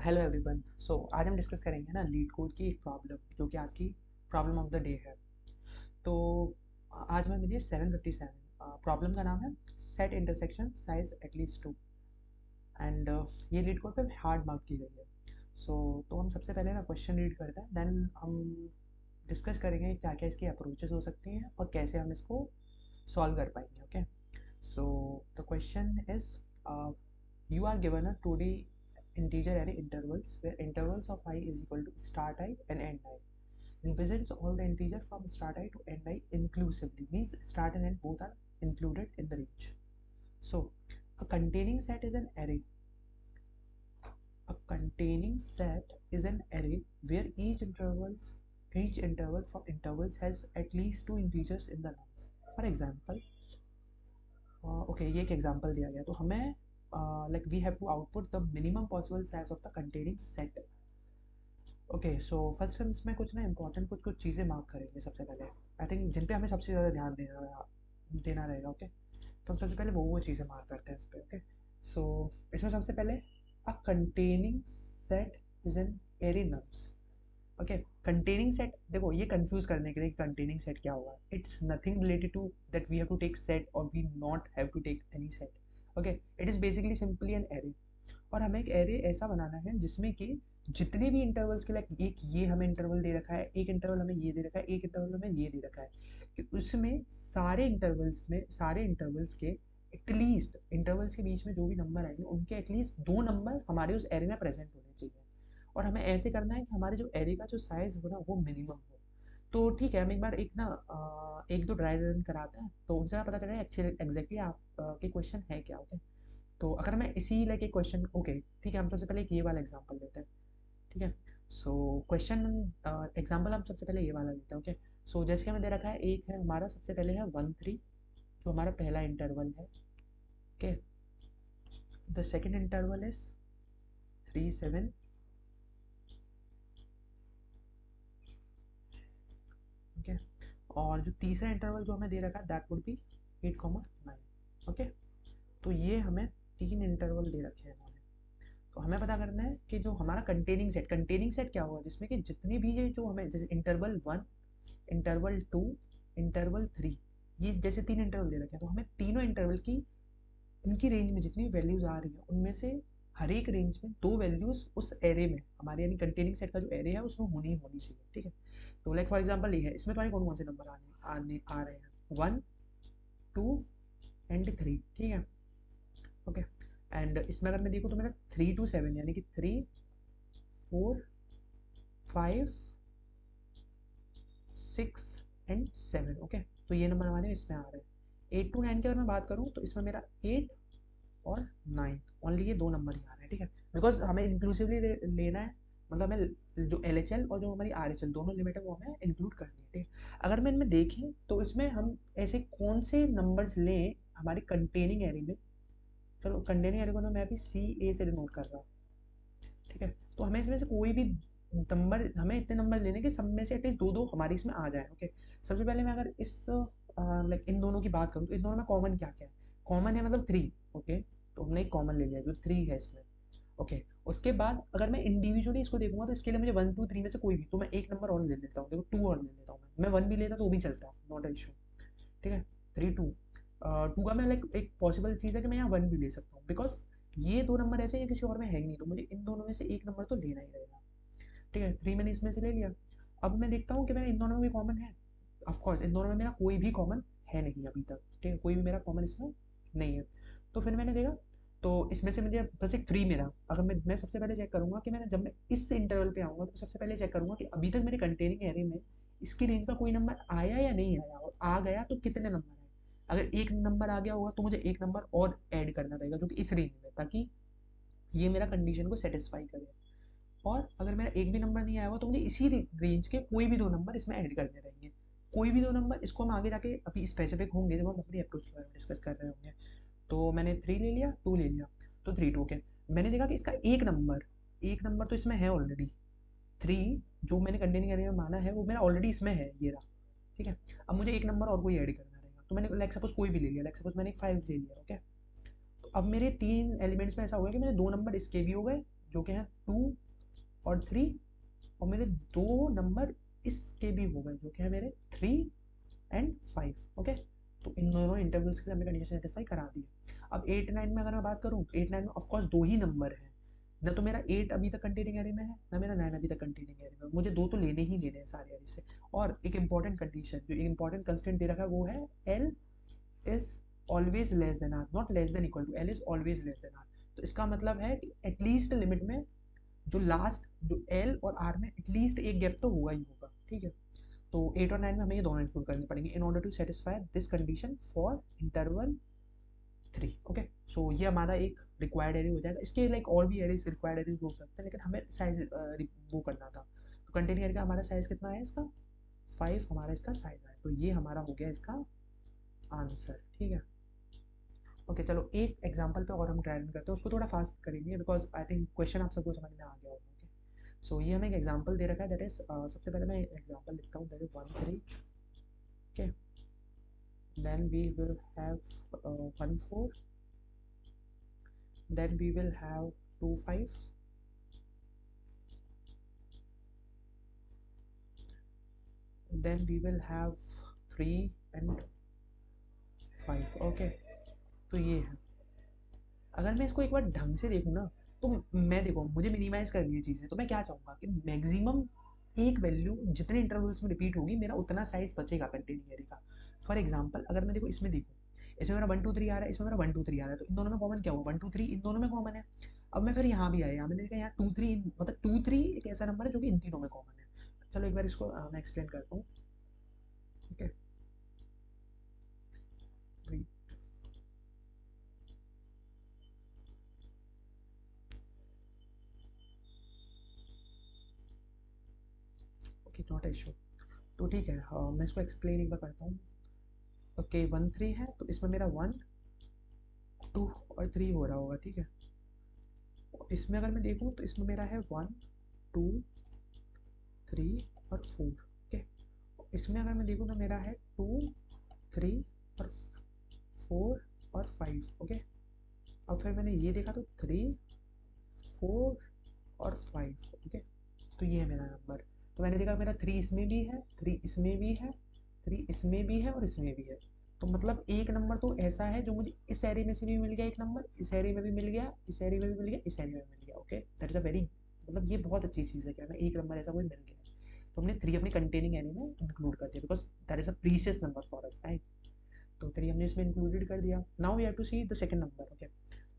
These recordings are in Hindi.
Hello everyone. आज हम डिस्कस करेंगे ना लीड कोड की एक प्रॉब्लम जो कि आज की प्रॉब्लम ऑफ द डे है। तो आज हमें मिली है 757। प्रॉब्लम का नाम है set intersection size at least to and ये लीड कोड पे हार्ड मार्क की गई है। तो हम सबसे पहले ना क्वेश्चन रीड करते हैं, देन हम डिस्कस करेंगे क्या क्या इसकी अप्रोचेस हो सकती हैं और कैसे हम इसको सॉल्व कर पाएंगे। Okay, so the question is you are given a 2D integer array intervals where intervals of I is equal to start I and end I. Represents all the integer from start I to end I inclusively, means start and end both are included in the range. So a containing set is an array. A containing set is an array where each interval from intervals has at least two integers in the nums. For example, okay ये एक एग्जांपल दिया गया, तो हमें like we have to output the minimum possible size of the containing set. Okay, so first हम इसमें कुछ ना इंपॉर्टेंट कुछ चीज़ें मार्क करेंगे सबसे पहले, आई थिंक जिन पे हमें सबसे ज़्यादा ध्यान देना रहेगा। ओके, तो हम सबसे पहले वो चीज़ें मार्क करते हैं इस पर। ओके, सो इसमें सबसे पहले a containing set is an array nums. Okay, containing set, देखो ये कंफ्यूज करने के लिए कंटेनिंग सेट क्या होगा, it's nothing related to that we have to take set और we not have to take any set. Okay, it is basically simply an array, और हमें एक एरे ऐसा बनाना है जिसमें कि जितने भी इंटरवल्स के लिए, एक ये हमें इंटरवल दे रखा है, एक इंटरवल हमें ये दे रखा है, एक इंटरवल हमें ये दे रखा है, कि उसमें सारे इंटरवल्स के एटलीस्ट, इंटरवल्स के बीच में जो भी नंबर आएंगे उनके एटलीस्ट दो नंबर हमारे उस एरे में प्रेजेंट होने चाहिए। और हमें ऐसे करना है कि हमारे जो एरे का जो साइज हो ना वो मिनिमम हो। तो ठीक है, हम एक बार एक ना एक दो ड्राई रन कराते हैं, तो उनसे हमें पता चलेगा एक्चुअली एग्जैक्टली आप के क्वेश्चन है क्या। ओके, तो अगर मैं इसी लाइक एक क्वेश्चन, ओके ठीक है, हम सबसे पहले एक ये वाला एग्जांपल लेते हैं। ठीक है, सो क्वेश्चन एग्जांपल हम सबसे पहले ये वाला लेते हैं। ओके, सो जैसे कि हमें दे रखा है, एक है हमारा सबसे पहले है 1 3, जो हमारा पहला इंटरवल है। Okay, the second interval is 3 7। Okay, और जो तीसरा इंटरवल जो हमें दे रखा है दैट वुड बी 8 9। ओके, तो ये हमें तीन इंटरवल दे रखे हैं इन्होंने। तो हमें पता करना है कि जो हमारा कंटेनिंग सेट क्या होगा, जिसमें कि जितने भी ये जो हमें जैसे इंटरवल 1, इंटरवल 2, इंटरवल 3, ये जैसे तीन इंटरवल दे रखे हैं, तो हमें तीनों इंटरवल की इनकी रेंज में जितनी वैल्यूज आ रही हैं उनमें से हर एक रेंज में दो वैल्यूज उस एरे में हमारे यानी कंटेनिंग सेट का जो एरे है उसमें होनी चाहिए। ठीक है, तो लाइक फॉर एग्जांपल ये है, इसमें तुम्हारे कौन कौन से नंबर आ रहे हैं, 1 2 एंड 3। ठीक है, ओके, एंड इसमें अगर मैं देखूँ तो मेरा 3 to 7 यानी कि 3 4 5 6 एंड 7। ओके, तो ये नंबर हमारे इसमें आ रहे हैं। 8 to 9 की अगर मैं बात करूँ तो इसमें मेरा 8 और 9, ओनली ये दो नंबर ही आ रहे हैं। ठीक है, बिकॉज हमें इंक्लूसिवली लेना है, मतलब हमें जो एल एच एल और जो हमारी आर एच एल दोनों लिमिट है वो हमें इंक्लूड करनी है। ठीक है, अगर मैं इनमें देखें तो इसमें हम ऐसे कौन से नंबर्स लें हमारे कंटेनिंग एरे में। चलो कंटेनिंग एरे को ना मैं अभी सी ए से डिनोट कर रहा हूँ। ठीक है, तो हमें इसमें से कोई भी नंबर, हमें इतने नंबर लेने के सब में से एटलीस्ट दो दो हमारी इसमें आ जाए। ओके, सबसे पहले मैं अगर इस लाइक इन दोनों की बात करूँ तो इन दोनों में कॉमन क्या क्या है, कॉमन है मतलब 3। ओके, तो हमने एक कॉमन ले लिया जो 3 है इसमें। ओके, उसके बाद अगर मैं इंडिविजुअली इसको देखूंगा तो इसके लिए मुझे 1 2 3 में से कोई भी, तो मैं एक नंबर और ले लेता हूँ, देखो 2 और ले लेता हूँ, मैं 1 भी लेता तो भी चलता है, नॉट एन इशू। ठीक है, 3 2, 2 का मैं लाइक एक पॉसिबल चीज़ है कि मैं यहाँ 1 भी ले सकता हूँ, बिकॉज ये दो नंबर ऐसे हैं किसी और में है ही नहीं, तो मुझे इन दोनों में से एक नंबर तो लेना ही रहेगा। ठीक है, 3 मैंने इसमें से ले लिया। अब मैं देखता हूँ कि मेरा इन दोनों में कोई कॉमन है, ऑफकोर्स इन दोनों में मेरा कोई भी कॉमन है नहीं अभी तक। ठीक है, कोई भी मेरा कॉमन इसमें नहीं है। तो फिर मैंने देखा, तो इसमें से मुझे बस एक 3 मेरा, अगर मैं सबसे पहले चेक करूंगा कि मैंने जब मैं इस इंटरवल पे आऊंगा तो सबसे पहले चेक करूंगा कि अभी तक मेरे कंटेनिंग एरे में इसकी रेंज का कोई नंबर आया या नहीं आया, और आ गया तो कितने नंबर आए। अगर एक नंबर आ गया होगा तो मुझे एक नंबर और ऐड करना रहेगा जो कि इस रेंज में, ताकि ये मेरा कंडीशन को सेटिस्फाई करे। और अगर मेरा एक भी नंबर नहीं आया हुआ तो मुझे इसी रेंज के कोई भी दो नंबर इसमें ऐड करने रहेंगे। कोई भी दो नंबर, इसको हम आगे जाके अभी स्पेसिफिक होंगे जब हम अपनी अप्रोच के बारे में डिस्कस कर रहे होंगे। तो मैंने 3 ले लिया, 2 ले लिया, तो 3 2 के मैंने देखा कि इसका एक नंबर तो इसमें है ऑलरेडी। 3 जो मैंने कंटेनिंग एरिया में माना है वो मेरा ऑलरेडी इसमें है, ये रहा। ठीक है, अब मुझे एक नंबर और कोई ऐड करना रहेगा, तो मैंने लाइक सपोज कोई भी ले लिया, लाइक सपोज मैंने एक 5 ले लिया। ओके, तो अब मेरे तीन एलिमेंट्स में ऐसा हो गया कि मेरे दो नंबर इसके भी हो गए, जो कि है 2 और 3, और मेरे 2 नंबर इसके भी हो गए जो कि है मेरे 3 एंड 5। ओके, तो इन दोनों इंटरवल्स के लिए हमने कंडीशन सेटिस्फाई करा दी है। अब 8 9 में अगर मैं बात करूँ, 8 9 में ऑफकोर्स 2 ही नंबर है, ना तो मेरा 8 अभी तक कंटेनिंग एरे में है, ना मेरा 9 अभी तक कंटेनिंग एरे में। मुझे 2 तो लेने ही लेने हैं सारे एरे से। और एक इंपॉर्टेंट कंडीशन, जो एक इंपॉर्टेंट कंस्टेंट दे रखा है वो है L is always less than R, not less than equal to, L is always less than R. तो इसका मतलब है कि एटलीस्ट लिमिट में जो लास्ट, जो एल और आर में एटलीस्ट एक गैप तो होगा ही होगा। ठीक है, तो 8 और 9 में हमें ये दोनों इंक्लूड करने पड़ेंगे in order to satisfy this condition for interval 3। Okay, so ये हमारा एक रिक्वायर्ड एरे हो जाएगा। इसके लाइक और भी एरेज रिक्वायर्ड एरेज हो सकते हैं, लेकिन हमें साइज वो करना था। तो कंटेनिंग एरे का हमारा साइज कितना है इसका, 5 हमारा इसका साइज है। तो ये हमारा हो गया इसका आंसर। ठीक है, ओके चलो एक एग्जांपल पे और हम ट्रायल करते हैं, उसको थोड़ा फास्ट करेंगे बिकॉज आई थिंक क्वेश्चन आप सबको समझ में आ गया होगा। ओके, सो ये हमें एक एग्जांपल दे रखा है, दैट इज सबसे पहले मैं एग्जांपल लिखता हूँ, that is 1 3। Okay, then we will have 1 4, then we will have 2 5, then we will have 3 and 5। Okay, तो ये है। अगर मैं इसको एक बार ढंग से देखूँ ना, तो मैं देखो मुझे मिनिमाइज करनी है चीज़ें, तो मैं क्या चाहूँगा कि मैक्सिमम एक वैल्यू जितने इंटरवल्स में रिपीट होगी मेरा उतना साइज बचेगा कंटेनिंग एरे का। फॉर एग्जांपल अगर मैं देखो इसमें देखूँ, इसमें मेरा 1 2 3 आ रहा है, इसमें मेरा 1 2 3 आ रहा है, तो इन दोनों में कॉमन क्या हुआ, 1 2 3 इन दोनों में कॉमन है। अब मैं फिर यहाँ भी आया, यहाँ मैंने देखा यहाँ 2 3, मतलब 2 3 एक ऐसा नंबर है जो कि इन तीनों में कॉमन है। चलो एक बार इसको मैं एक्सप्लेन करता हूँ। Okay, okay not issue. तो ठीक है, मैं इसको एक्सप्लेन एक बार करता हूँ। ओके 1 3 है, तो इसमें मेरा 1 2 और 3 हो रहा होगा। ठीक है, इसमें अगर मैं देखूँ तो इसमें मेरा है 1 2 3 और 4। ओके, इसमें अगर मैं देखूँ तो मेरा है 2 3 और 4 और 5। ओके, अब फिर मैंने ये देखा तो 3 4 और 5। ओके, तो ये है मेरा नंबर। तो मैंने देखा मेरा 3 इसमें भी है, 3 इसमें भी है, 3 इसमें भी है और इसमें भी है। तो मतलब एक नंबर तो ऐसा है जो मुझे इस एरे में से भी मिल गया, एक नंबर इस एरे में भी मिल गया, इस एरे में भी मिल गया, इस एरे में भी मिल गया। Okay, that is a very, मतलब ये बहुत अच्छी चीज़ है कि हमें एक नंबर ऐसा कोई मिल गया। तो हमने 3 अपने कंटेनिंग एरे में इंक्लूड कर दिया because that is a precious number for us, right. तो 3 हमने इसमें इंक्लूडेड कर दिया। Now we have to see the second number. Okay,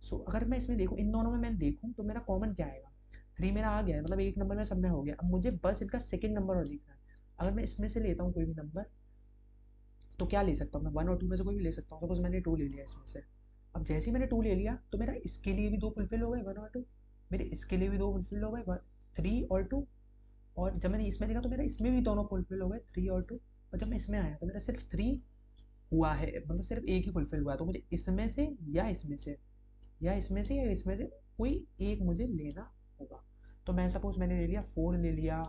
so अगर मैं इसमें देखूँ, इन दोनों में मैं देखूँ तो मेरा कॉमन क्या आएगा, 3 मेरा आ गया है, मतलब एक नंबर में सब में हो गया। अब मुझे बस इनका सेकंड नंबर और देखना है। अगर मैं इसमें से लेता हूँ कोई भी नंबर, तो क्या ले सकता हूँ मैं, 1 और 2 में से कोई भी ले सकता हूँ। सपोज मैंने 2 ले लिया इसमें से। अब जैसे ही मैंने 2 ले लिया तो मेरा इसके लिए भी 2 फुलफिल हो गए, 1 और 2, मेरे इसके लिए भी 2 फुलफिल हो गए, 3 और 2। और जब मैंने इसमें देखा तो मेरा इसमें भी दोनों फुलफिल हो गए, 3 और 2। और जब मैं इसमें आया तो मेरा सिर्फ 3 हुआ है, मतलब सिर्फ एक ही फुलफिल हुआ है। तो मुझे इसमें से या इसमें से या इसमें से या इसमें से कोई एक मुझे लेना होगा। तो मैं सपोज मैंने ले लिया 4 ले लिया,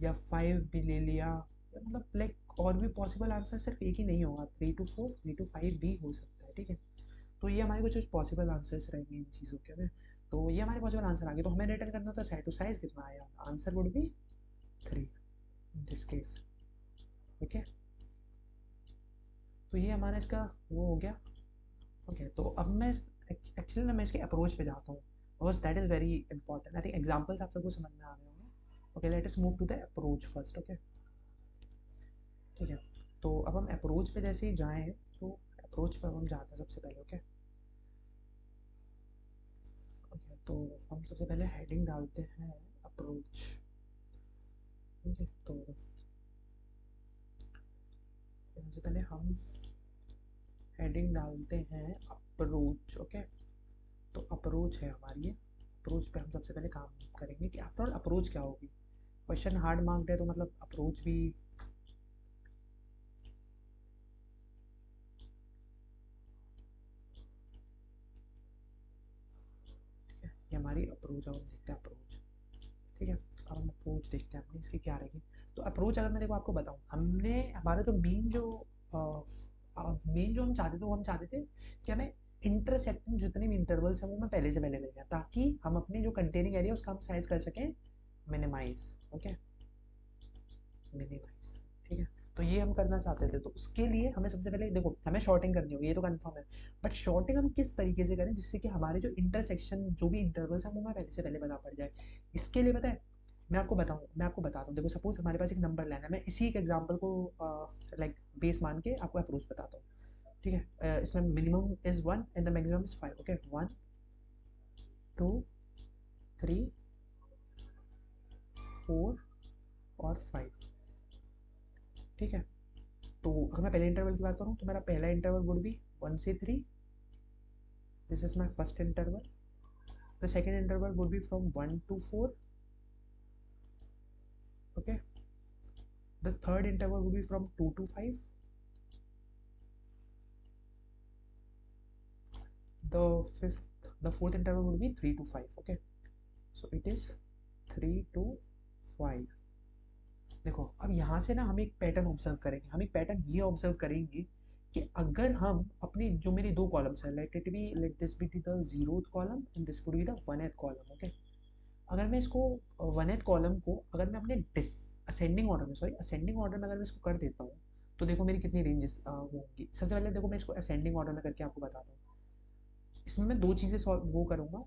या 5 भी ले लिया, या मतलब लाइक और भी पॉसिबल आंसर सिर्फ एक ही नहीं होगा, 3 to 4 3 to 5 भी हो सकता है। ठीक है, तो ये हमारे कुछ पॉसिबल आंसर्स रहेंगे इन चीज़ों के में। तो ये हमारे पॉसिबल आंसर आ गए। तो हमें रिटर्न करना था साइज, तो साइज कितना आया, answer would be 3 in this case. Okay, तो ये हमारा इसका वो हो गया। ओके, तो अब मैं एक्चुअली ना मैं इसके अप्रोच पे जाता हूँ because that is very important. I think examples आप सबको समझ में आ गए होंगे। Okay, let us move to the approach first. Okay, ठीक है, तो अब हम अप्रोच पे जैसे ही जाएँ, तो अप्रोच पे अब हम जाते हैं सबसे पहले। ओके, ओके, तो हम सबसे पहले हेडिंग डालते हैं अप्रोच। ठीक है, तो सबसे पहले हम हेडिंग डालते हैं अप्रोच। ओके, तो अप्रोच है हमारी ये। अप्रोच पे हम सबसे पहले काम करेंगे कि आफ्टर ऑल अप्रोच क्या होगी। क्वेश्चन हार्ड मार्क्ड है तो मतलब अप्रोच भी, ठीक है, ये हमारी अप्रोच। अब हम देखते हैं अप्रोच। ठीक है, अब हम अप्रोच देखते हैं अपनी, इसकी क्या रहेगी। तो अप्रोच अगर मैं देखो आपको बताऊँ, हमने हमारा जो मेन जो हम चाहते थे वो हम चाहते थे कि हमें इंटरसेक्टिंग जितने भी इंटरवल्स हैं वो मैं पहले से पहले मिल गया, ताकि हम अपने जो कंटेनिंग एरिया उसका हम साइज कर सकें मिनिमाइज। ओके, मिनिमाइज, ठीक है। तो ये हम करना चाहते थे, तो उसके लिए हमें सबसे पहले देखो हमें शॉर्टिंग करनी होगी, ये तो कंफर्म है। बट शॉर्टिंग हम किस तरीके से करें जिससे कि हमारे जो इंटरसेक्शन जो भी इंटरवल्स हैं वो मैं पहले से पहले बता पड़ जाए। इसके लिए पता है मैं आपको बताता हूँ। देखो सपोज हमारे पास एक नंबर लाइन है, मैं इसी एक एग्जांपल को लाइक बेस मान के आपको अप्रोच बताता हूँ, ठीक है। इसमें minimum is 1 and the maximum is 5। Okay, 1 2 3 4 और 5, ठीक है। तो अगर मैं पहले इंटरवल की बात करूँ तो मेरा पहला इंटरवल वुड बी 1 से 3, this is my first interval. The second interval would be from 1 to 4, okay. The third interval would be from 2 to 5. The fourth interval would be 3 to 5. Okay, so it is 3 to 5. देखो अब यहाँ से ना हम एक पैटर्न ऑब्जर्व करेंगे, हम एक पैटर्न ये ऑब्जर्व करेंगे कि अगर हम अपनी जो मेरी दो कॉलम्स है, let this be the zeroth column and this would be the वनथ column. Okay, अगर मैं इसको वनथ कॉलम को अगर मैं अपने असेंडिंग ऑर्डर में, सॉरी असेंडिंग ऑर्डर में अगर मैं इसको कर देता हूँ तो देखो मेरी कितनी रेंजेस होंगी। सबसे पहले देखो मैं इसको असेंडिंग ऑर्डर में करके आपको बताता हूँ। इसमें मैं दो चीज़ें वो करूँगा,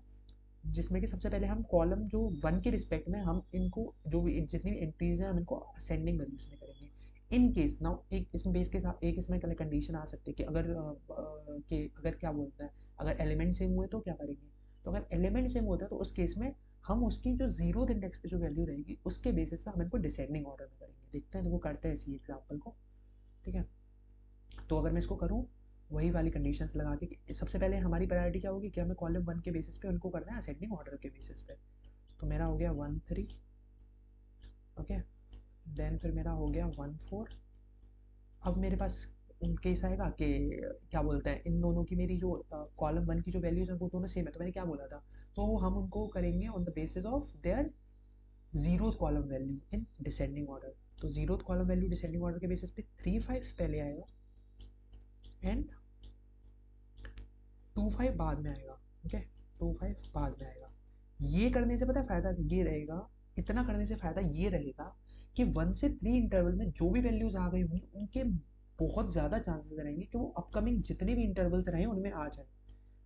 जिसमें कि सबसे पहले हम कॉलम जो वन के रिस्पेक्ट में हम इनको जो भी जितनी भी एंट्रीज हैं हम इनको असेंडिंग वैल्यूज में करेंगे। इन केस नाउ एक इसमें बेस के साथ एक इसमें कंडीशन आ सकती है कि अगर क्या बोलता है, अगर एलिमेंट सेम हुए तो क्या करेंगे। तो अगर एलिमेंट सेम होता है तो उस केस में हम उसकी जो जीरो इंडेक्स पे जो वैल्यू रहेगी उसके बेसिस पे हम इनको डिसेंडिंग ऑर्डर में करेंगे। देखते हैं, देखो करते हैं इसी एग्जाम्पल को, ठीक है। तो अगर मैं इसको करूँ वही वाली कंडीशंस लगा के कि सबसे पहले हमारी प्रायोरिटी क्या होगी कि हमें कॉलम वन के बेसिस पे उनको करना है असेंडिंग ऑर्डर के बेसिस पे। तो मेरा हो गया 1 3, ओके, देन फिर मेरा हो गया 1 4। अब मेरे पास केस आएगा कि क्या बोलते हैं इन दोनों की मेरी जो कॉलम वन की जो वैल्यूज है वो दोनों सेम है, तो मैंने क्या बोला था, तो हम उनको करेंगे on the basis of their zero column value in descending order. तो zero column value descending order के बेसिस पे 3 5 पहले आएगा एंड 2 5 बाद में आएगा। ओके, 2 5 बाद में आएगा। ये करने से पता है फायदा ये रहेगा, इतना करने से फायदा ये रहेगा कि 1 से 3 इंटरवल में जो भी वैल्यूज आ गई होंगी उनके बहुत ज़्यादा चांसेस रहेंगे कि वो अपकमिंग जितने भी इंटरवल्स रहे उनमें आ जाए,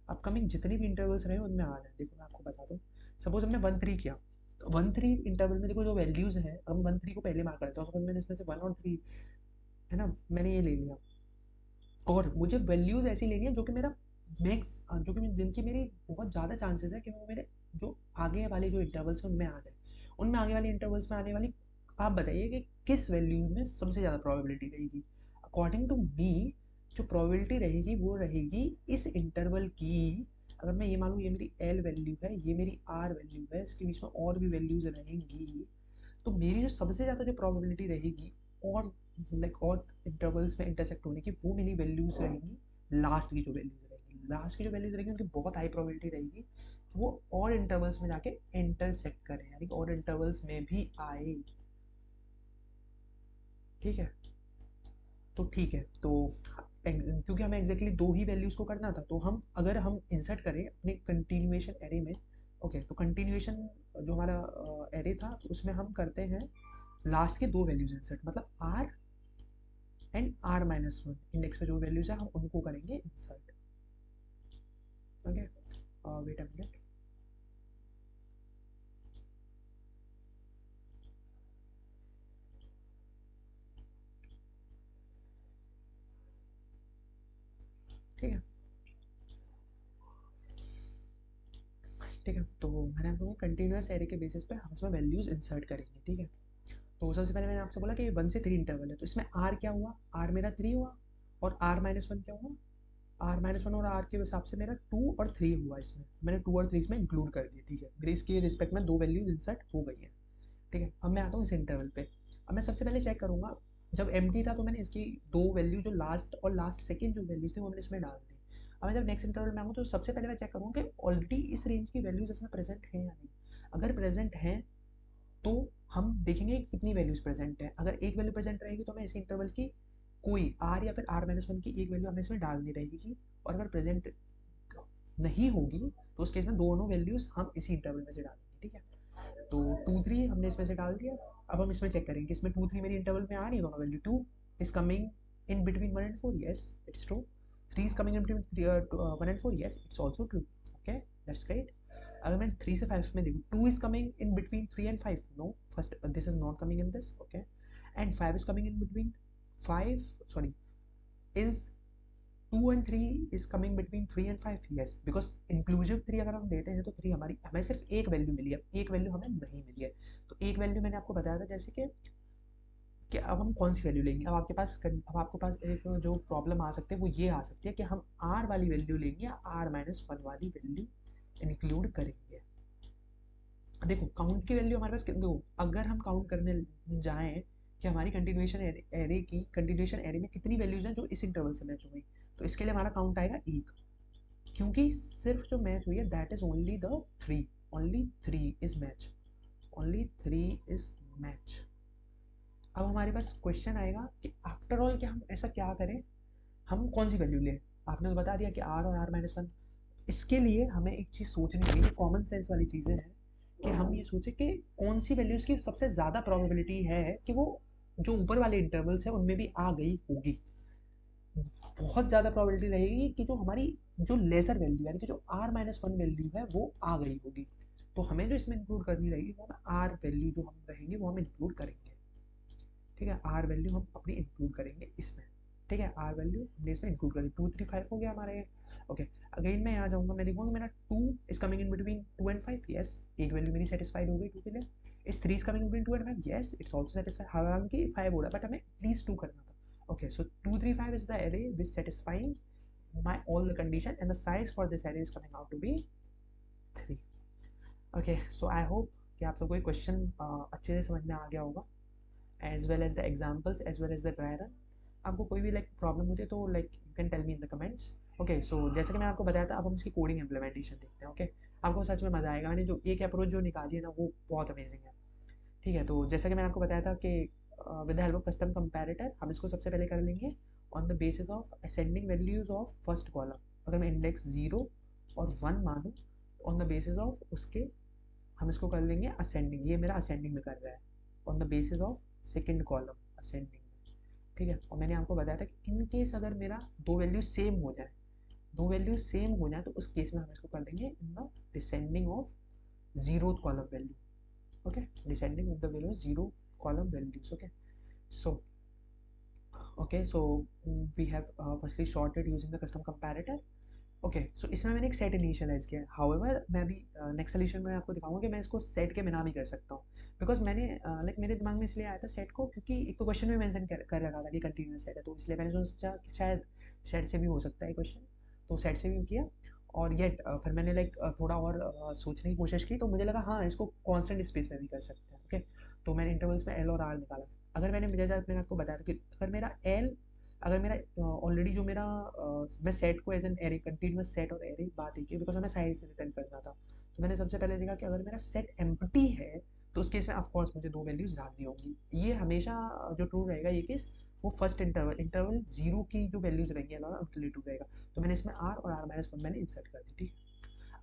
अपकमिंग जितने भी इंटरवल्स रहे उनमें आ जाए। देखो मैं आपको बता दूँ, सपोज हमने 1 3 किया, 1 3 इंटरवल में देखो जो वैल्यूज हैं, हम 1 3 को पहले मार्क करते हैं, सपोज मैंने इसमें से 1 और 3 है ना, मैंने ये ले लिया और मुझे वैल्यूज ऐसी लेनी है जो कि मेरा मैक्स जो कि जिनकी मेरी बहुत ज़्यादा चांसेस है कि वो मेरे जो आगे वाले जो इंटरवल्स हैं उनमें आ जाए। उनमें आगे वाले इंटरवल्स में आने वाली आप बताइए कि किस वैल्यू में सबसे ज़्यादा प्रोबेबिलिटी रहेगी। अकॉर्डिंग टू मी जो प्रोबेबिलिटी रहेगी वो रहेगी इस इंटरवल की, अगर मैं ये मानूँ ये मेरी एल वैल्यू है, ये मेरी आर वैल्यू है, इसके बीच में और भी वैल्यूज रहेंगी, तो मेरी जो सबसे ज़्यादा जो प्रोबेबिलिटी रहेगी और और इंटरवल्स में इंटरसेक्ट होने की वो मेरी वैल्यूज रहेंगी लास्ट की जो वैल्यूज रहेगी, लास्ट की जो वैल्यूज रहेगी उनकी बहुत हाई प्रोबेबिलिटी रहेगी कि वो और इंटरवल्स में जाके इंटरसेक्ट करें, यानी कि और इंटरवल्स में भी आए, ठीक है। तो ठीक है, तो क्योंकि हमें एग्जैक्टली दो ही वैल्यूज को करना था, तो हम अगर हम इंसर्ट करें अपने कंटिन्यूएशन एरे में, ओके, तो कंटिन्यूएशन जो हमारा एरे था तो उसमें हम करते हैं लास्ट के दो वैल्यूज इंसर्ट, मतलब R and R minus one index पे जो वैल्यूज है हम उनको करेंगे insert. Okay, wait a minute, ठीक है, ठीक है। तो मैंने आपको कंटिन्यूस एरे के बेसिस पे हम इसमें वैल्यूज इंसर्ट करेंगे, ठीक है। तो सबसे पहले मैंने आपसे बोला कि 1 से 3 इंटरवल है, तो इसमें आर क्या हुआ, आर मेरा 3 हुआ, और आर माइनस वन क्या हुआ, आर माइनस वन और आर के हिसाब से मेरा 2 और 3 हुआ, इसमें मैंने 2 और 3 इसमें इंक्लूड कर दिए, ठीक है। मेरे इसके रिस्पेक्ट में दो वैल्यूज इंसर्ट हो गई हैं, ठीक है। अब मैं आता हूँ इस इंटरवल पे, अब मैं सबसे पहले चेक करूँगा जब एम था तो मैंने इसकी दो वैल्यू जो लास्ट और लास्ट सेकेंड जो वैल्यूज थी वो मैंने इसमें डाल दी। अब मैं जब नेक्स्ट इंटरवल में आऊँ तो सबसे पहले मैं चेक करूँगा कि ऑलरेडी इस रेंज की वैल्यूज इसमें प्रेजेंट है या नहीं। अगर प्रेजेंट है तो हम देखेंगे कितनी वैल्यूज प्रेजेंट है, अगर एक वैल्यू प्रेजेंट रहेगी तो हमें इस इंटरवल की कोई आर या फिर आर माइनस वन की एक वैल्यू हमें इसमें डालनी रहेगी, और अगर प्रेजेंट नहीं होगी तो उस केस में दोनों वैल्यूज हम इसी इंटरवल में से डालेंगे, ठीक है। तो 2 3 हमने इसमें से डाल दिया। अब हम इसमें चेक करेंगे कि इसमें 2 3 मेरी इंटरवल में आ रही है दोनों value. 2 is coming in between 1 and 4, yes it's true. 3 is coming in between 1 and 4, yes it's also true. Okay, that's great. अगर मैं 3 से 5 में देखूँ, 2 is coming in between 3 and 5, no, first this is not coming in this, okay, and 5 is coming in between 5, sorry, is 2 and 3 is coming between 3 and 5, yes, because inclusive 3 अगर हम देते हैं तो 3 हमारी हमें सिर्फ एक वैल्यू मिली है, एक वैल्यू हमें नहीं मिली है। तो एक वैल्यू मैंने आपको बताया था जैसे कि अब हम कौन सी वैल्यू लेंगे। अब आपके पास एक जो प्रॉब्लम आ सकती है वो ये आ सकती है कि हम आर वाली वैल्यू लेंगे या आर माइनस वन वाली वैल्यू इंक्लूड करेंगे। देखो काउंट की वैल्यू हमारे पास देखो, अगर हम काउंट करने जाएं कि हमारी कंटिन्यूएशन एरे में कितनी वैल्यूज हैं जो इस इंटरवल से मैच हो गई, तो इसके लिए हमारा काउंट आएगा एक, क्योंकि सिर्फ जो मैच हुई है that is only the three, only three is match, only three is match. अब हमारे पास क्वेश्चन आएगा कि आफ्टर ऑल क्या हम ऐसा क्या करें, हम कौन सी वैल्यू लें। आपने तो बता दिया कि आर और आर माइनस वन। इसके लिए हमें एक चीज़ सोचनी चाहिए, कॉमन सेंस वाली चीज़ें हैं कि हम ये सोचें कि कौन सी वैल्यूज़ की सबसे ज़्यादा प्रोबेबिलिटी है कि वो जो ऊपर वाले इंटरवल्स हैं उनमें भी आ गई होगी। बहुत ज़्यादा प्रोबेबिलिटी रहेगी कि जो हमारी जो लेसर वैल्यू यानी कि जो आर माइनस वन वैल्यू है वो आ गई होगी। तो हमें जो इसमें इंक्लूड करनी रहेगी वो हमें आर वैल्यू जो हम रहेंगे वो हम इंक्लूड करेंगे, ठीक है। आर वैल्यू हम अपनी इंक्लूड करेंगे इसमें, ठीक है। आर वैल्यू हमने इसमें इंक्लूड करी, 2 3 5 हो गया हमारे ये। ओके, अगेन मैं यहाँ जाऊँगा, मैं देखूँगा मेरा 2 is coming in between 2 and 5, yes, एक वैल्यू मेरी सेटिस्फाइड हो गई 2 के लिए। इस 3 is coming between 2 and 5, yes it's also satisfied, हालांकि 5 हो रहा है बट हमें प्लीज 2 करना था। Okay, so 2 3 5 is the array which satisfying my all the condition and the size for this array is coming out to be 3. Okay, so I hope कि आप सबको ये क्वेश्चन अच्छे से समझ में आ गया होगा, as well as the examples as well as the dry run। आपको कोई भी लाइक प्रॉब्लम होती है तो like you can tell me in the comments. Okay, so जैसे कि मैं आपको बताया था, अब हम इसकी कोडिंग इम्प्लीमेंटेशन देखते हैं। ओके, आपको सच में मज़ा आएगा, मैंने जो एक अप्रोच जो निकाली है ना वो बहुत अमेजिंग है, ठीक है। तो जैसा कि मैंने आपको बताया था कि with the help of custom comparator हम इसको सबसे पहले कर लेंगे on the basis of ascending values of first column. अगर मैं इंडेक्स 0 और 1 मानूँ तो ऑन द बेसिस ऑफ उसके हम इसको कर लेंगे असेंडिंग, ये मेरा असेंडिंग में कर रहा है, on the basis of second column ascending में, ठीक है। और मैंने आपको बताया था कि इन केस अगर मेरा दो वैल्यू सेम हो जाए, दो वैल्यू सेम हो जाए तो उस केस में हम इसको कर देंगे in the descending of zero column value. Okay, descending of the value zero column values, okay. So we have firstly sorted using the custom comparator। Okay, so इसमें मैंने एक सेट इनिशियलाइज किया है। हाउएवर मैं अभी नेक्स्ट सोल्यूशन में आपको दिखाऊंगा कि मैं इसको सेट के बिना भी कर सकता हूँ, बिकॉज मैंने लाइक मेरे दिमाग में इसलिए आया था सेट को क्योंकि एक तो क्वेश्चन में मेंशन कर रखा था कि कंटिन्यूस सेट है, तो इसलिए मैंने सोचा कि शायद सेट से भी हो सकता है क्वेश्चन, तो सेट से भी किया। और येट फिर मैंने लाइक थोड़ा और सोचने की कोशिश की तो मुझे लगा हाँ इसको कॉन्स्टेंट स्पेस में भी कर सकते हैं। ओके, तो मैंने इंटरवल्स में एल और आर निकाला। अगर मैंने आपको बताया था कि अगर मेरा ऑलरेडी जो मेरा मैं सेट को as an array continuous set और एरे बात ही की बिकॉज हमें साइड से रिटर्न करना था, तो मैंने सबसे पहले देखा कि अगर मेरा सेट एम्प्टी है तो उस केस में ऑफकोर्स मुझे दो वैल्यूज डालनी होंगी। ये हमेशा जो ट्रू रहेगा ये केस, वो फर्स्ट इंटरवल जीरो की जो वैल्यूज रहेंगी अलावा उनके लिए ट्रू रहेगा। तो मैंने इसमें आर और आर माइनस वन मैंने इंसर्ट कर दी, ठीक।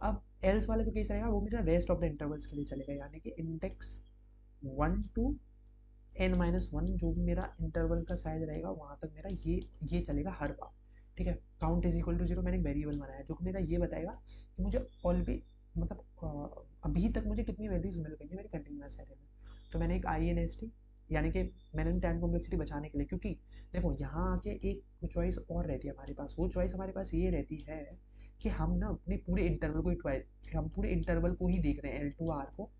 अब एल्स वाला जो केस रहेगा वो मेरा रेस्ट ऑफ द इंटरवल्स के लिए चलेगा, यानी कि इंडेक्स 1 to n-1 जो भी मेरा इंटरवल का साइज रहेगा वहाँ तक मेरा ये चलेगा हर बार, ठीक है। Count is equal to zero मैंने एक वेरिएबल बनाया जो कि मेरा ये बताएगा कि मुझे ऑलवे मतलब अभी तक मुझे कितनी वैल्यूज मिल गई है मेरे कंटिन्यूस एरे में। तो मैंने एक INST यानी कि मैंने टाइम कॉम्प्लेक्सिटी बचाने के लिए, क्योंकि देखो यहाँ आके एक चॉइस और रहती है हमारे पास, वो चॉइस हमारे पास ये रहती है कि हम ना अपने पूरे इंटरवल को हम पूरे इंटरवल को ही देख रहे हैं L to R को,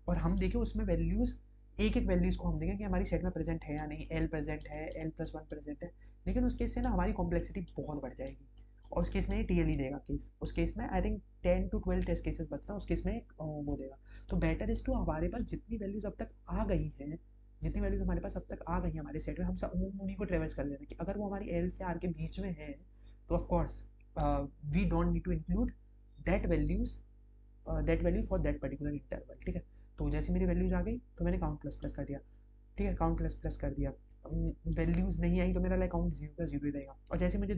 और हम देखें उसमें वैल्यूज एक वैल्यूज को हम देखें कि हमारी सेट में प्रेजेंट है या नहीं, एल प्रेजेंट है, L+1 प्रेजेंट है। लेकिन उस केस से ना हमारी कॉम्प्लेक्सिटी बहुत बढ़ जाएगी और उस केस में ये TLE देगा केस, उस केस में I think 10 to 12 test cases बचता है, उस केस में वो देगा। तो बेटर इज टू हमारे पास जितनी वैल्यूज अब तक आ गई हैं, जितनी वैल्यूज हमारे पास अब तक आ गई हैं हमारे सेट में, हम सब उन्हीं को ट्रेवल्स कर लेना कि अगर वो हमारी L से R के बीच में है तो of course we don't need to include that value for that particular interval, ठीक है। तो जैसे मेरी वैल्यूज आ गई तो मैंने काउंट प्लस प्लस कर दिया, ठीक है, काउंट प्लस प्लस कर दिया। वैल्यूज नहीं आई तो मेरा लाइक काउंट 0 का 0 ही रहेगा। और जैसे मुझे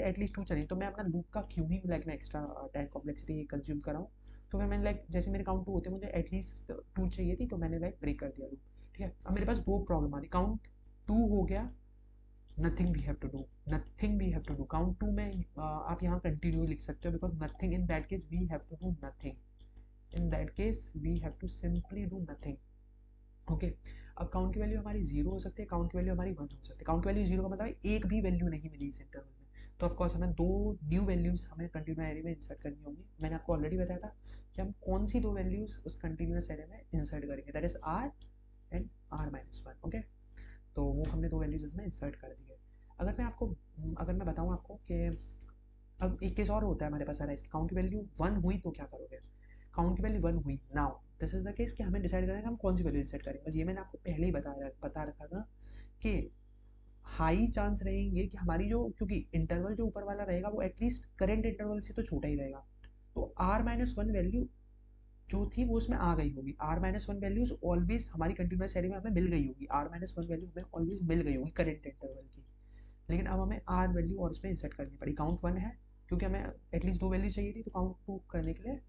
एटलीस्ट 2 चाहिए, तो मैं अपना लूप का क्यों ही लाइक मैं एक्स्ट्रा टाइम कॉम्प्लेक्सिटी कंज्यूम कर रहा हूँ। तो फिर मैंने लाइक जैसे मेरे काउंट 2 होते मुझे एटलीस्ट 2 चाहिए थी, तो मैंने लाइक ब्रेक कर दिया लूप। ठीक है, अब मेरे पास 2 प्रॉब्लम आ रही, काउंट 2 हो गया, nothing we have to do, nothing we have to do. Count 2 में आप यहाँ कंटिन्यू लिख सकते हो, because nothing in that case we have to do nothing, in that case we have to simply do nothing. Okay, अब काउंट की वैल्यू हमारी 0 हो सकती है, काउंट की वैल्यू हमारी 1 हो सकती है। काउंट की वैल्यू 0 का मतलब है एक भी वैल्यू नहीं मिली इस इंटरवल में, तो ऑफकोर्स हमें 2 न्यू वैल्यूज हमें कंटिन्यूस एरे में इंसर्ट करनी होंगी। मैंने आपको ऑलरेडी बताया था कि हम कौन सी 2 वैल्यूज उस कंटिन्यूस एरे में इंसर्ट करेंगे, that is R and R minus 1। Okay, तो वो हमने 2 वैल्यूज इसमें इंसर्ट कर दी है। अगर मैं बताऊँ आपको कि अब एक केस और होता है हमारे पास सारा, इसकी काउंट की वैल्यू 1 हुई तो क्या करोगे। काउंट की वैल्यू 1 हुई, now this is the case कि हमें डिसाइड करना है कि हम कौन सी वैल्यू सेट करेंगे। और ये मैंने आपको पहले ही बता रखा था कि हाई चांस रहेंगे कि हमारी जो, क्योंकि इंटरवल जो ऊपर वाला रहेगा वो एटलीस्ट करेंट इंटरवल से तो छोटा ही रहेगा, तो आर माइनस वन वैल्यू जो थी वो उसमें आ गई होगी। R minus one values always हमारी कंटिन्यूस एरे में हमें मिल गई होगी, आर माइनस वन वैल्यू हमें ऑलवेज मिल गई होगी करेंट इंटरवल की। लेकिन अब हमें आर वैल्यू और उसमें इंसर्ट करनी पड़ी। काउंट 1 है, क्योंकि हमें एटलीस्ट 2 वैल्यू चाहिए थी, तो काउंट 2 करने के लिए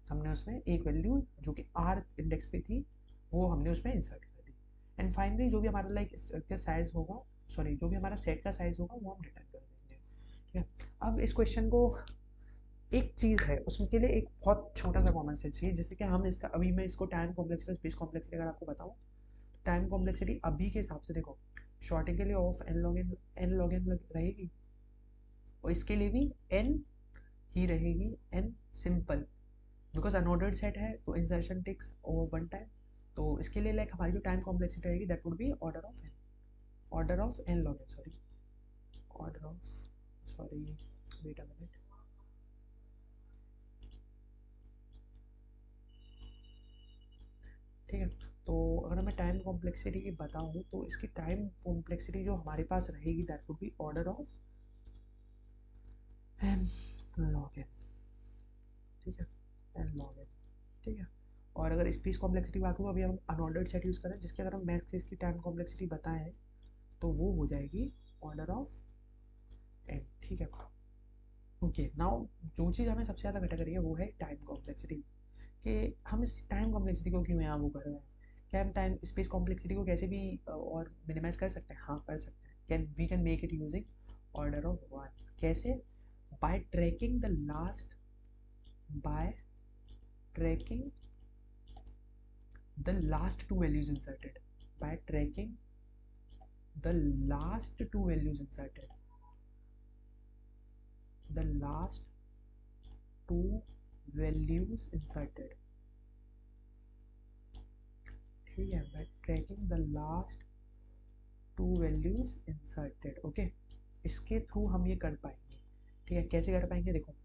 हमने उसमें एक वैल्यू जो कि आर इंडेक्स पे थी वो हमने उसमें इंसर्ट कर दी। एंड फाइनली जो भी हमारा लाइक का साइज होगा, सॉरी जो भी हमारा सेट का साइज होगा वो हम रिटर्न कर देंगे। ठीक है, अब इस क्वेश्चन को एक चीज़ है उसके लिए एक बहुत छोटा सा कॉमन सेंस चाहिए, जैसे कि हम इसका अभी मैं इसको टाइम कॉम्प्लेक्सिटी स्पेस कॉम्प्लेक्सिटी अगर आपको बताऊँ, टाइम कॉम्प्लेक्सिटी अभी के हिसाब से देखो, शॉर्टिंग के लिए ऑफ एन लॉग एन रहेगी, और इसके लिए भी एन ही रहेगी, N simple, because unordered set है तो insertion takes over one time. तो इसके लिए लाइक हमारी जो टाइम कॉम्प्लेक्सिटी रहेगी that would be order of N log N, sorry order of, sorry wait a minute. ठीक है, तो अगर मैं टाइम कॉम्प्लेक्सिटी की बताऊँ तो इसकी टाइम कॉम्प्लेक्सिटी जो हमारे पास रहेगी that would be order of N log N. ठीक है, एन लॉग एन। ठीक है, और अगर स्पेस कॉम्प्लेक्सिटी की बात करूँ, अभी हम अनऑर्डर्ड सेट यूज़ करें जिसके अगर हम मैक्स केस की टाइम कॉम्प्लेक्सिटी बताएं तो वो हो जाएगी ऑर्डर ऑफ एन। ठीक है, ओके नाउ जो चीज़ हमें सबसे ज़्यादा घटा करी है वो है टाइम कॉम्प्लेक्सिटी, कि हम इस टाइम कॉम्प्लेक्सिटी को क्यों यहाँ वो कर रहे हैं। क्या हम टाइम स्पेस कॉम्प्लेक्सिटी को कैसे भी और मिनिमाइज कर सकते हैं, हाँ कर सकते हैं। Can make it using order of one. कैसे, by tracking the last, by tracking the last two values inserted, by tracking the last two values inserted, the last two values inserted। ठीक है, by tracking the last two values inserted। Okay, इसके थ्रू हम ये कर पाएंगे। ठीक है, कैसे कर पाएंगे देखो,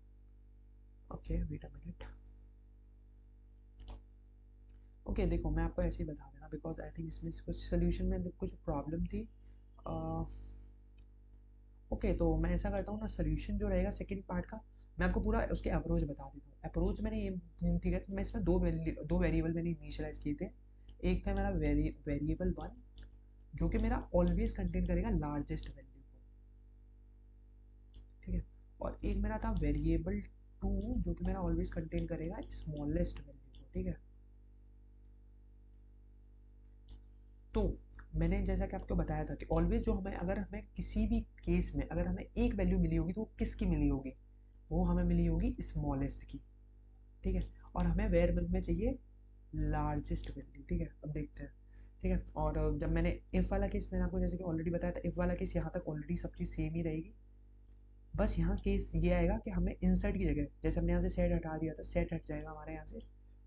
okay wait a minute. Okay देखो मैं आपको ऐसे ही बता देना, बिकॉज आई थिंक इसमें कुछ सोल्यूशन में कुछ प्रॉब्लम थी। ओके तो मैं ऐसा करता हूँ ना, सोल्यूशन जो रहेगा सेकंड पार्ट का मैं आपको पूरा उसके अप्रोच बता देता हूँ। अप्रोच मैंने ये ठीक है, मैं इसमें दो वेरिएबल मैंने इनिशियलाइज किए थे। एक था मेरा वेरिएबल वन जो कि मेरा ऑलवेज कंटेन करेगा लार्जेस्ट वैल्यू को। ठीक है, और एक मेरा था वेरिएबल टू जो कि मेरा ऑलवेज कंटेन करेगा स्मॉलेस्ट वैल्यू को। ठीक है, तो मैंने जैसा कि आपको बताया था कि ऑलवेज जो हमें, अगर हमें किसी भी केस में अगर हमें एक वैल्यू मिली होगी तो वो किसकी मिली होगी, वो हमें मिली होगी स्मॉलेस्ट की। ठीक है, और हमें वेरिएबल में चाहिए लार्जेस्ट वैल्यू। ठीक है, अब देखते हैं। ठीक है, और जब मैंने इफ वाला केस मैंने आपको जैसे कि ऑलरेडी बताया था, इफ वाला केस यहाँ तक ऑलरेडी सब चीज़ सेम ही रहेगी। बस यहाँ केस ये आएगा कि हमें इंसर्ट की जगह, जैसे हमने यहाँ से सेट हटा दिया था, सेट हट जाएगा हमारे यहाँ से,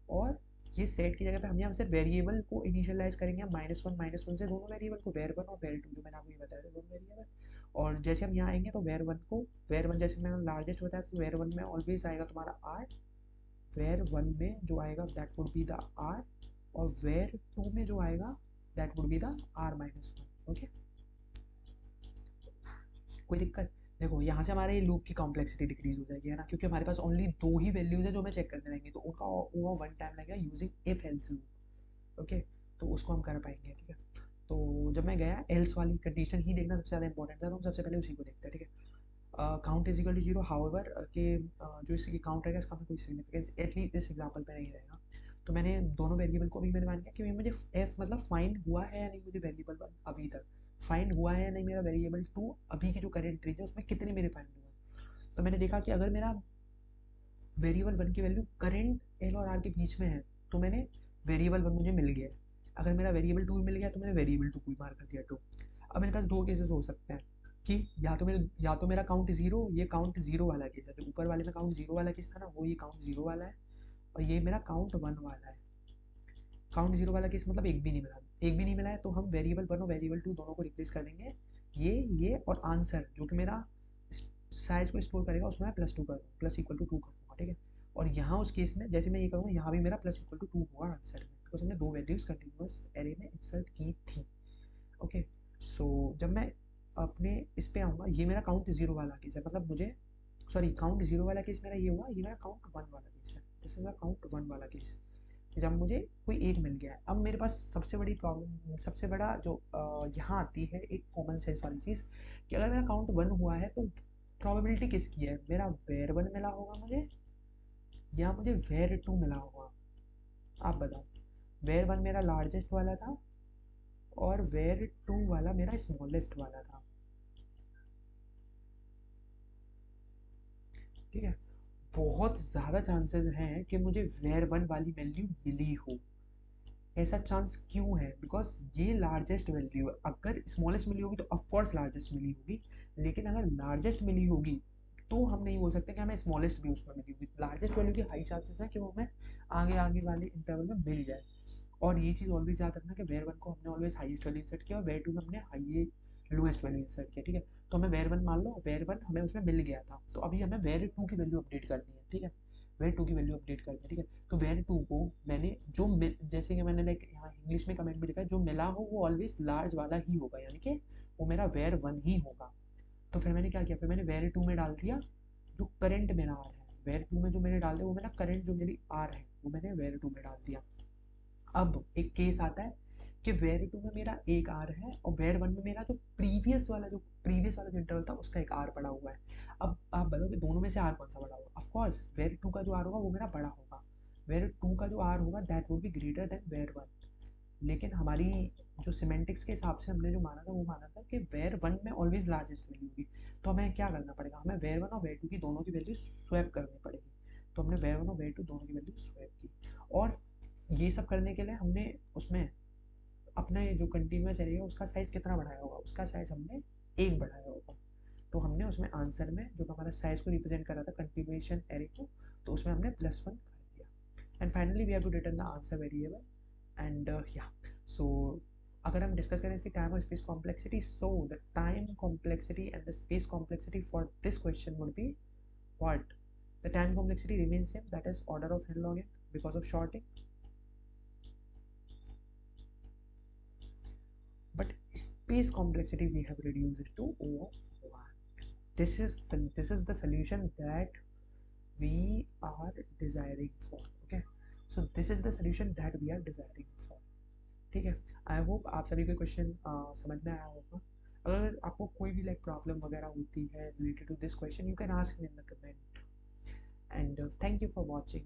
और ये सेट की जगह पे हम यहाँ से वेरिएबल को इनिशियलाइज करेंगे माइनस वन से दोनों वेरिएबल को, वेर वन और वेर टू जो मैंने आपको ये बताया था दोनों वेरिएबल। और जैसे हम यहाँ आएंगे तो वेर वन जैसे मैंने लार्जेस्ट बताया तो वेर वन में ऑलवेज आएगा तुम्हारा आर, वेर वन में जो आएगा that would be the R, और वेर टू में जो आएगा that would be the R minus one. Okay, कोई दिक्कत। देखो यहाँ से हमारे लूप की कॉम्प्लेक्सिटी डिक्रीज हो जाएगी, है ना, क्योंकि हमारे पास ओनली दो ही वैल्यूज है जो हमें चेक करने रहेंगे, तो उनका वो वन टाइम लगेगा using if else loop. Okay, तो उसको हम कर पाएंगे। ठीक है, तो जब मैं गया एल्स वाली कंडीशन ही देखना सबसे ज़्यादा इंपॉर्टेंट था, तो हम सबसे पहले उसी को देखते हैं, ठीक है। Count is equal to zero, however के जो इसकी काउंट रहेगा इसका हमें कोई सिग्निफिकेंस एटलीस्ट इस एग्जांपल पे नहीं रहेगा। तो मैंने दोनों वेरिएबल को भी मैंने मान लिया कि मुझे एफ मतलब फाइंड हुआ है या नहीं, मुझे वेरिएबल वन अभी तक फाइंड हुआ है या नहीं, मेरा वेरिएबल टू अभी की जो करंट रेंज है उसमें कितने मेरे फाइंड हुए। तो मैंने देखा कि अगर मेरा वेरिएबल वन की वैल्यू करंट एल और आर के बीच में है तो मैंने वेरिएबल वन मुझे मिल गया। अगर मेरा वेरिएबल टू मिल गया तो मैंने वेरिएबल टू को ही मार कर दिया टू। अब मेरे पास दो केसेस हो सकते हैं कि या तो मेरा काउंट जीरो, ये काउंट जीरो वाला केस है, जो ऊपर वाले में काउंट जीरो वाला केस था ना वो ये काउंट जीरो वाला है, और ये मेरा काउंट वन वाला है। काउंट जीरो वाला केस मतलब एक भी नहीं मिला, एक भी नहीं मिला है तो हम वेरिएबल वन और वेरिएबल टू दोनों को रिप्लेस कर देंगे। ये और आंसर जो कि मेरा साइज को स्टोर करेगा उसमें मैं प्लस टू कर दूँ, प्लस इक्वल टू टू कर दूँगा, ठीक है। और यहाँ उस केस में जैसे मैं ये करूँगा यहाँ भी मेरा प्लस इक्वल टू टू होगा आंसर में, बिकॉज हमने दो वैल्यूज कंटिन्यूस एरे में इंसर्ट की थी। ओके, सो जब मैं अपने इस पे आऊँगा, ये मेरा काउंट जीरो वाला केस है, मतलब मुझे सॉरी काउंट जीरो वाला केस मेरा ये हुआ, ये मेरा काउंट वन वाला केस है, this is a count one वाला केस। जब मुझे कोई एक मिल गया है, अब मेरे पास सबसे बड़ी प्रॉब्लम, सबसे बड़ा जो यहाँ आती है एक कॉमन सेंस वाली चीज़, कि अगर मेरा काउंट वन हुआ है तो प्रोबेबिलिटी किसकी है, मेरा वेर वन मिला होगा मुझे या मुझे वेर टू मिला होगा। आप बताओ, वेर वन मेरा लार्जेस्ट वाला था और वेर टू वाला मेरा स्मॉलेस्ट वाला था, ठीक है। बहुत ज़्यादा चांसेस हैं कि मुझे वेर वन वाली वैल्यू मिली हो। ऐसा चांस क्यों है, बिकॉज ये लार्जेस्ट वैल्यू है, अगर स्मॉलेस्ट मिली होगी तो ऑफकोर्स लार्जेस्ट मिली होगी, लेकिन अगर लार्जेस्ट मिली होगी तो हम नहीं बोल सकते कि हमें स्मॉलेस्ट भी उसमें मिली होगी। लार्जेस्ट वैल्यू की हाई चांसेस है कि वो हमें आगे आगे वाले इंटरवल में मिल जाए। और ये चीज़ ऑलवेज याद रखना कि वेर वन को हमने ऑलवेज हाईएस्ट वैल्यू इंसर्ट किया और वेर टू में हमने हाई लोएस्ट वैल्यू इंसर्ट किया, ठीक है। तो हमें वेर वन मान लो, वेर वन हमें उसमें मिल गया था, तो अभी हमें वेर टू की वैल्यू अपडेट करनी है, ठीक है। वेर टू की वैल्यू अपडेट करनी है, ठीक है। तो वेर टू को मैंने जो जैसे कि मैंने लाइक यहाँ इंग्लिश में कमेंट भी लिखा है, जो मिला हो वो ऑलवेज लार्ज वाला ही होगा, यानी कि वो मेरा वेर वन ही होगा। तो फिर मैंने क्या किया, फिर मैंने वेर टू में डाल दिया जो करंट मेरा आर है, वेर टू में जो मैंने डाल दिया वो मेरा करंट जो मेरी आर है वो मैंने वेर टू में डाल दिया। अब एक केस आता है कि वेर टू में मेरा एक आर है और वेर वन में मेरा जो प्रीवियस वाला जो इंटरवल था उसका एक आर पड़ा हुआ है। अब आप बताओ कि दोनों में से आर कौन सा बड़ा होगा। ऑफ कोर्स वेर टू का जो आर होगा वो मेरा बड़ा होगा, वेर टू का जो आर होगा that would be greater than where one. लेकिन हमारी जो सिमेंटिक्स के हिसाब से हमने जो माना था वो माना था कि वेर वन में ऑलवेज लार्जेस्ट वैल्यू होगी। तो हमें क्या करना पड़ेगा, हमें वेर वन और वेर टू की दोनों की वैल्यू स्वैप करनी पड़ेगी। तो हमने वेर वन और वेर टू दोनों की वैल्यू स्वैप की, और ये सब करने के लिए हमने उसमें अपने जो कंटिन्यूस एरिया उसका साइज कितना बढ़ाया होगा, उसका साइज हमने एक बढ़ाया होगा। तो हमने उसमें आंसर में जो हमारा साइज को रिप्रेजेंट कर रहा था कंटिन्यूएशन एरे को, तो उसमें हमने प्लस वन कर दिया। And finally we have to return the answer variable. And या सो अगर हम डिस्कस करें इसकी टाइम और space complexity, so the time complexity and the space complexity for this question would be what, the time complexity remains same, that is order of n log n because of shorting, but space complexity we have reduced it to O of 1. This is the solution that we are desiring for. Okay, so this is the solution that we are desiring for. ठीक है, आई होप आप सभी को क्वेश्चन समझ में आया होगा। अगर आपको कोई भी लाइक प्रॉब्लम वगैरह होती है related to this question, you can ask me in the comment. And thank you for watching.